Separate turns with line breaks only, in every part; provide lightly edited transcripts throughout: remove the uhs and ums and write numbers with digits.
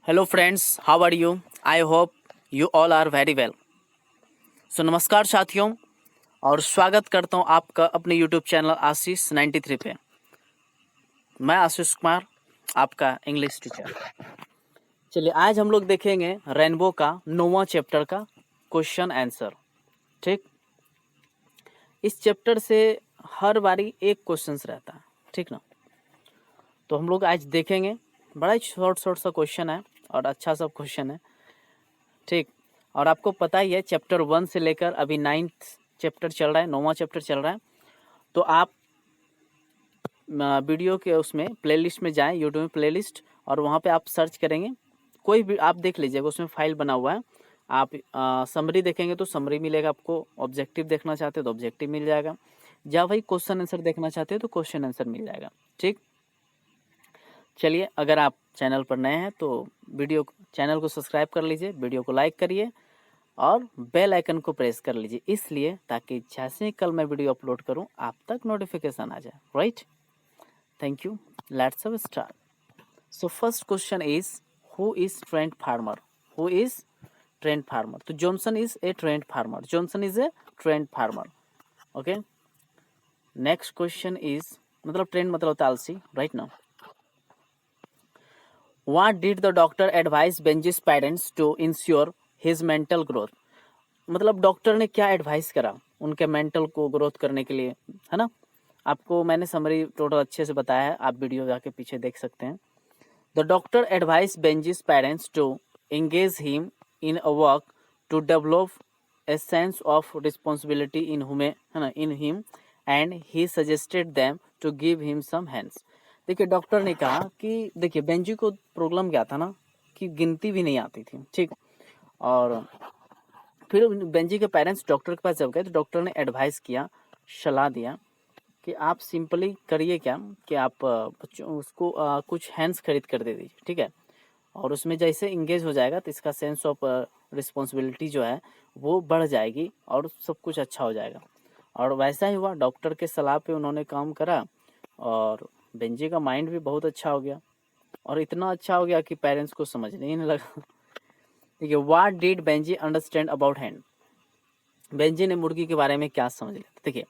Hello friends, how are you? I hope you all are very well. So नमस्कार साथियों, और स्वागत करता हूं आपका अपने यूट्यूब चैनल आशीष 93 पे। मैं आशीष कुमार, आपका इंग्लिश टीचर। चलिए, आज हम लोग देखेंगे रेनबो का 9वां चैप्टर का क्वेश्चन आंसर। ठीक, इस चैप्टर से हर बारी एक क्वेश्चन रहता है, ठीक ना? तो हम लोग आज देखेंगे। बड़ा ही शॉर्ट सा क्वेश्चन है और अच्छा सा क्वेश्चन है, ठीक। और आपको पता ही है, चैप्टर 1 से लेकर अभी 9th चैप्टर चल रहा है, 9वां चैप्टर चल रहा है। तो आप वीडियो के उसमें प्लेलिस्ट में जाएं, यूट्यूब में प्लेलिस्ट, और वहाँ पे आप सर्च करेंगे, कोई भी आप देख लीजिएगा, उसमें फाइल बना हुआ है। आप समरी देखेंगे तो समरी मिलेगा आपको, ऑब्जेक्टिव देखना चाहते हो तो ऑब्जेक्टिव मिल जाएगा, या वही क्वेश्चन आंसर देखना चाहते हो तो क्वेश्चन आंसर मिल जाएगा, ठीक। चलिए, अगर आप चैनल पर नए हैं तो चैनल को सब्सक्राइब कर लीजिए, वीडियो को लाइक करिए और बेल आइकन को प्रेस कर लीजिए, इसलिए ताकि जैसे ही कल मैं वीडियो अपलोड करूं आप तक नोटिफिकेशन आ जाए, right. Thank you. Let's start. So first question is, who is trained farmer? Who is trained farmer? तो Johnson is a trained farmer. Johnson is a trained farmer. Okay, next question is, मतलब trained मतलब होता है आलसी, right now. What did the doctor advise Benji's parents to ensure his mental growth? मतलब doctor ने क्या advice करा उनके मेंटल को ग्रोथ करने के लिए, है ना? आपको मैंने समरी टोटल अच्छे से बताया है, आप वीडियो जाके पीछे देख सकते हैं। The doctor advise Benji's parents to engage him in a work to develop a sense of responsibility in हुमे, है ना, in him, and he suggested them to give him some hands. देखिए, डॉक्टर ने कहा कि देखिए, बेंजी को प्रॉब्लम क्या था ना, कि गिनती भी नहीं आती थी, ठीक। और फिर बेंजी के पेरेंट्स डॉक्टर के पास जब गए तो डॉक्टर ने एडवाइस किया, सलाह दिया कि आप सिंपली करिए क्या, कि आप उसको कुछ हैंड्स खरीद कर दे दीजिए, ठीक है। और उसमें जैसे इंगेज हो जाएगा तो इसका सेंस ऑफ रिस्पॉन्सिबिलिटी जो है वो बढ़ जाएगी और सब कुछ अच्छा हो जाएगा। और वैसा ही हुआ, डॉक्टर के सलाह पे उन्होंने काम करा और बेंजी का माइंड भी बहुत अच्छा हो गया, और इतना अच्छा हो गया कि पेरेंट्स को समझने ही नहीं लगा। ठीक है, what did Benjy understand about hand? Benjy ने मुर्गी के बारे में क्या समझ लिया? देखिए,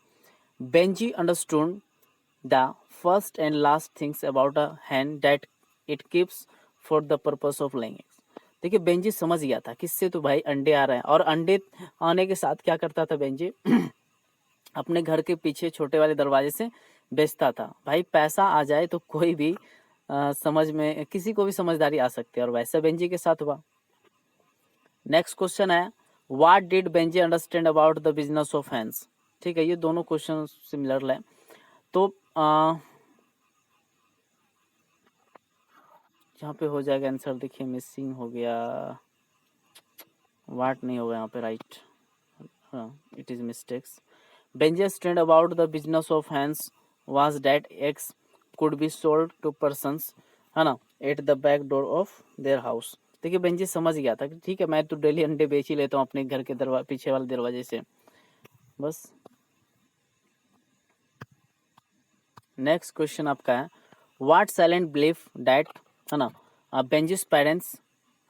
Benjy understood the first and last things about a hen that it keeps for the purpose of laying eggs. देखिए, बेंजी समझ गया था कि इससे तो भाई अंडे आ रहे हैं, और अंडे आने के साथ क्या करता था बेंजी? अपने घर के पीछे छोटे वाले दरवाजे से बेचता था। भाई, पैसा आ जाए तो कोई भी समझ में, किसी को भी समझदारी आ सकती है, और वैसा बेंजी के साथ हुआ। नेक्स्ट क्वेश्चन है, what did Benjy understand about the business of hands? ठीक है, ये दोनों क्वेश्चन सिमिलर है। तो यहाँ पे हो जाएगा आंसर, देखिए मिसिंग हो गया, व्हाट नहीं होगा यहाँ पे, राइट, हाँ, it is mistakes. Benji understand about the business of hands was that eggs could be sold to persons, है ना, eight the back door of their house. देखिए, बेंजी समझ गया था कि ठीक है, मैं तो डेली अंडे बेच ही लेता हूँ अपने घर के पीछे वाले दरवाजे से, बस। नेक्स्ट क्वेश्चन आपका है, व्हाट साइलेंट बिलीफ डैट, है ना, बेंजीज पेरेंट्स,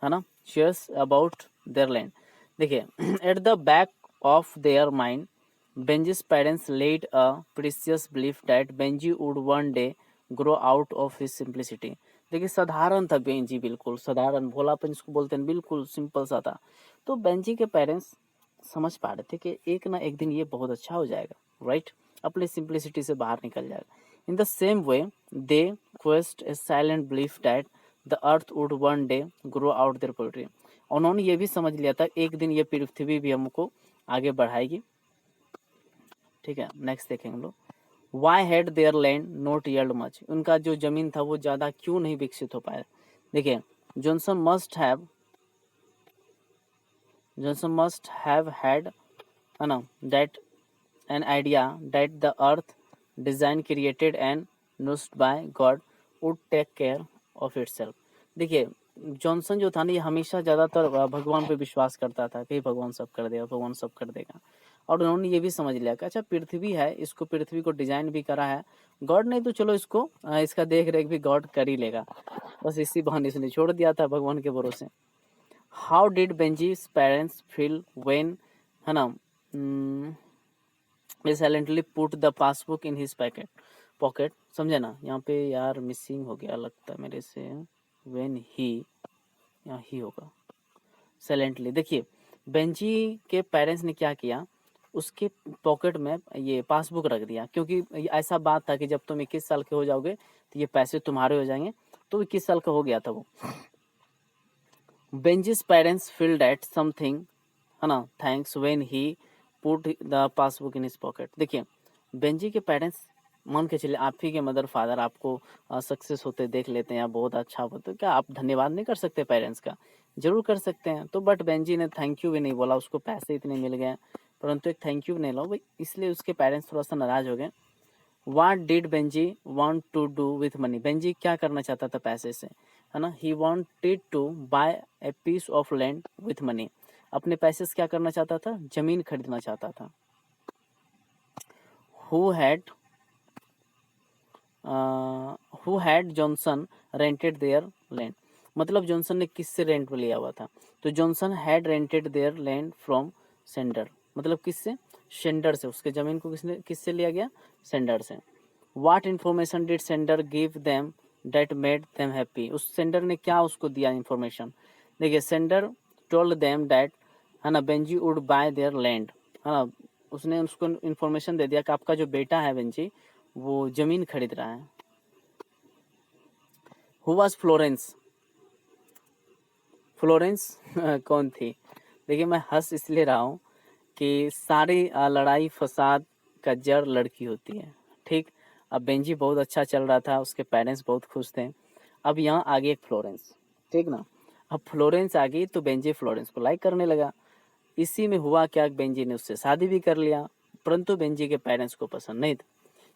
है ना, शेयर्स अबाउट देयर लैंड। देखिए, at the back of their mind Benji's parents led a precious belief that Benji would one day grow out of his simplicity. देखिए, साधारण था Benji, बिल्कुल साधारण, भोलापन जिसको बोलते हैं, बिल्कुल सिंपल सा था। तो बेंजी के पेरेंट्स समझ पा रहे थे कि एक ना एक दिन ये बहुत अच्छा हो जाएगा, राइट, अपनी सिंप्लिसिटी से बाहर निकल जाएगा। In the same way, they quest a silent belief that the earth would one day grow out their poetry. उन्होंने ये भी समझ लिया था एक दिन ये पृथ्वी भी हमको आगे बढ़ाएगी, ठीक है। नेक्स्ट देखेंगे हम लोग, Why had their land not yield much? उनका जो जमीन था वो ज़्यादा क्यों नहीं विकसित हो पाया? देखिए, जॉनसन must have had, है ना, that an idea that the earth design created and nourished by God would take care of itself. देखिए, जॉनसन जो था ना, ये हमेशा ज़्यादातर भगवान पे विश्वास करता था कि भगवान सब कर देगा, भगवान सब कर देगा। और उन्होंने ये भी समझ लिया कि अच्छा, पृथ्वी है, इसको पृथ्वी को डिजाइन भी करा है गॉड ने, तो चलो इसको इसका देख रेख भी गॉड कर ही लेगा। बस इसी बहाने उसने छोड़ दिया था भगवान के भरोसे। How did Benji's parents feel when, है ना, he silently put the passbook in his pocket, समझे ना। यहाँ पे यार मिसिंग हो गया लगता है मेरे से, व्हेन ही, यहाँ ही होगा, साइलेंटली। देखिए बेंजी के पेरेंट्स ने क्या किया, उसके पॉकेट में ये पासबुक रख दिया, क्योंकि ऐसा बात था कि जब तुम 21 साल के हो जाओगे तो ये पैसे तुम्हारे हो जाएंगे। तो 21 साल का हो गया था वो। बेंजीज पेरेंट्स फील दैट समथिंग, है ना, thanks when he put the passbook in his pocket. देखिए बेंजी के पेरेंट्स, मान के चलिए आप ही के मदर फादर आपको सक्सेस होते देख लेते हैं या बहुत अच्छा होता, तो क्या आप धन्यवाद नहीं कर सकते पेरेंट्स का? जरूर कर सकते हैं। तो बट बेंजी ने थैंक यू भी नहीं बोला, उसको पैसे इतने मिल गए परंतु एक थैंक यू नहीं लो भाई, इसलिए उसके पेरेंट्स थोड़ा सा नाराज हो गए। What did Benjy want to do with money, Benjy क्या करना चाहता था पैसे से, है ना, he wanted to buy a piece of land with money, अपने पैसे से क्या करना चाहता था, जमीन खरीदना चाहता था। Who had Johnson rented there land, मतलब जॉनसन ने किससे रेंट पे लिया हुआ था, तो Johnson had rented there land from sender, मतलब किससे, सेंडर से, उसके जमीन को किससे लिया गया, सेंडर से। What information did sender give them that made them happy, उस सेंडर ने क्या उसको दिया इन्फॉर्मेशन, देखिए सेंडर टोल्ड देम दैट, है ना, Benji would buy there land, है ना, उसने उसको इन्फॉर्मेशन दे दिया कि आपका जो बेटा है बेंजी वो जमीन खरीद रहा है। हु वाज फ्लोरेंस, फ्लोरेंस कौन थी, देखिए मैं हंस इसलिए रहा हूँ कि सारी लड़ाई फसाद का जड़ लड़की होती है, ठीक। अब बेंजी बहुत अच्छा चल रहा था, उसके पेरेंट्स बहुत खुश थे। अब यहाँ आ गई एक फ्लोरेंस, ठीक ना। अब फ्लोरेंस आ गई तो बेंजी फ्लोरेंस को लाइक करने लगा। इसी में हुआ क्या, बेंजी ने उससे शादी भी कर लिया, परंतु बेंजी के पेरेंट्स को पसंद नहीं था,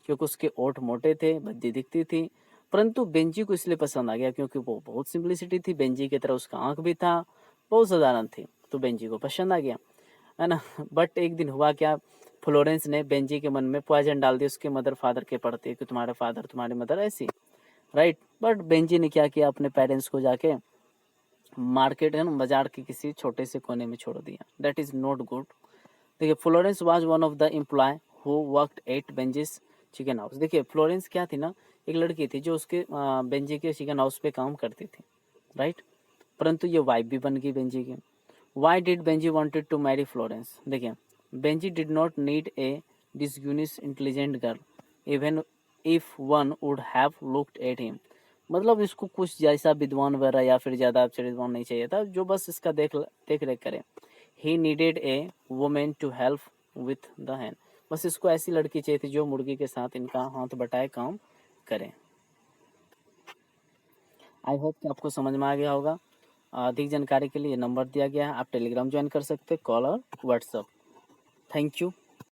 क्योंकि उसके ओठ मोटे थे, भद्दी दिखती थी। परंतु बेंजी को इसलिए पसंद आ गया क्योंकि वो बहुत सिंपलिसिटी थी, बेंजी की तरह उसका आंख भी था, बहुत साधारण थी, तो बेंजी को पसंद आ गया, है ना। बट एक दिन हुआ क्या, फ्लोरेंस ने बेंजी के मन में पॉइजन डाल दिया उसके मदर फादर के पढ़ते कि तुम्हारे फादर तुम्हारी मदर ऐसी, राइट। बट बेंजी ने क्या किया, अपने पेरेंट्स को जाके मार्केट, है ना, बाजार के किसी छोटे से कोने में छोड़ दिया। That is not good. देखिए Florence was one of the employ who worked at Benji's chicken house. देखिए फ्लोरेंस क्या थी ना, एक लड़की थी जो उसके बेंजी के चिकन हाउस पे काम करती थी, राइट। परंतु ये वाइफ भी बन गई बेंजी की। Why did Benji wanted to marry Florence, देखिए Benji did not need a डिसग्यूनिस intelligent girl even if one would have looked at him, मतलब इसको कुछ जैसा विद्वान वगैरह या फिर ज्यादा विद्वान नहीं चाहिए था जो बस इसका देख रेख करे। He needed a woman to help with the hand, बस इसको ऐसी लड़की चाहिए थी जो मुर्गी के साथ इनका हाथ बटाए काम करे। आई होप कि आपको समझ में आ गया होगा। अधिक जानकारी के लिए नंबर दिया गया है, आप टेलीग्राम ज्वाइन कर सकते हैं, कॉल और व्हाट्सअप। Thank you.